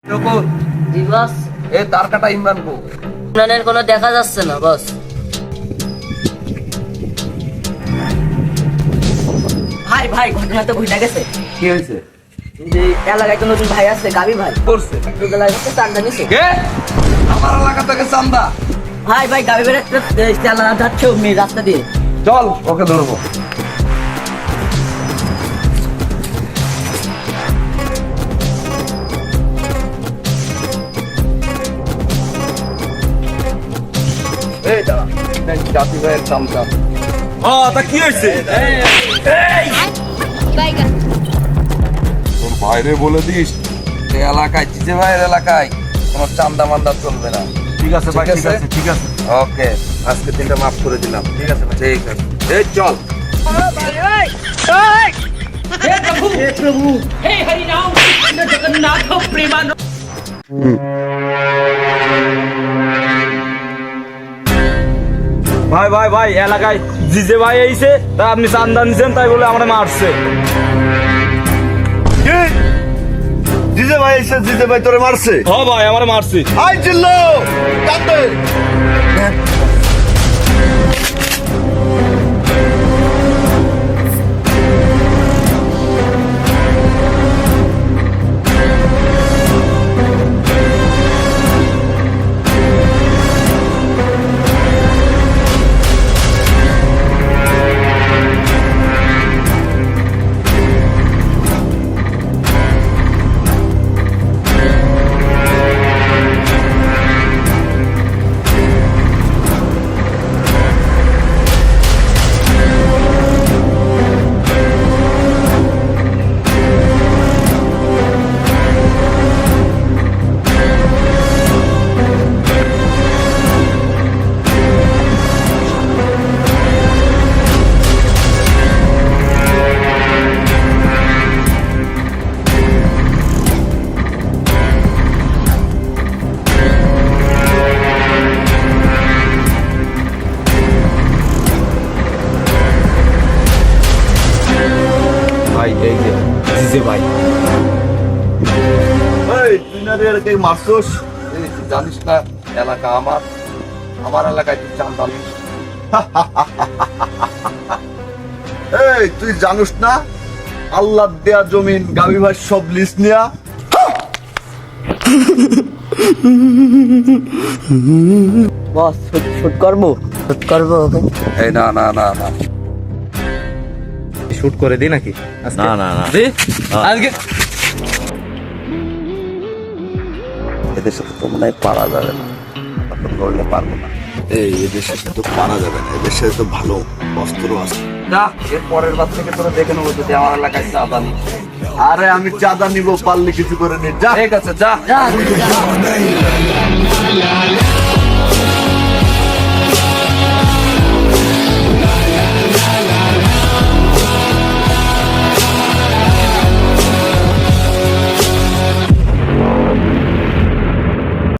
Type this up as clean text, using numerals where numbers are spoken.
জি বস। এ তার কাটা ইমরান কো? ইমরানের কোনো দেখা যাচ্ছে না বস। ভাই ভাই ঘটনা তো ঘটে গেছে। কি হয়েছে? যে এলাকায় তো নতুন ভাই আছে, গাবি ভাই করছে এলাকায় হচ্ছে চান্দা নিছে। কে? আমার এলাকা থেকে চান্দা? ভাই ভাই গাবি ভাই চালা যাচ্ছে মেয়ে রাস্তা দিয়ে। চল ওকে ধরবো। এই দাঁড়া, জাতি ভাইয়ের চামচা। তা কি হয়েছে? তোর বাইরে বলে দিস এই এলাকায়, জিজে ভাইয়ের এলাকায় কোনো চান্দা মান্দা চলবে না। ঠিক আছে ভাই, ঠিক আছে, ঠিক আছে। ওকে, আজকে দিনটা মাফ করে দিলাম। ঠিক আছে ভাই, ঠিক আছে। এই চল। ভাই ভাই ভাই, এলাকায় জিজে ভাই আইছে, তাই আপনি চান্দা নিছেন তাই বলে আমরা মারছে। কি? জিজে ভাই এসে জিজে ভাই তোরে মারছে? হ্যাঁ ভাই, আমার মারছে। আই চিল্লো কাঁদে। ভাই এই যে জিজে ভাই। এই তুই না রে এলাকায় মারছস? এই তুই জানিস না এলাকা আমার, আমার এলাকায় তুই চান্দা নিস। এই তুই জানিস না আল্লাহ দেয়া জমিন গাবি ভাই সব লিস্ট নিয়া? বস শুট করবো, শুট করবো ওকে। এই না না না না, শুট করে দিই নাকি? না না না, আজকে এদের সাথে তো মনে হয় পারা যাবে না, তো ধরলে পারবো না। এই এদের সাথে তো পারা যাবে না, এদের সাথে তো ভালো অস্ত্র আছে। যা, এর পরের বার থেকে তোরা দেখে নেবো যদি আমার এলাকায় চাঁদা নিস। আরে আমি চাঁদা নিব, পারলে কিছু করে নি। যা, ঠিক আছে, যা। যা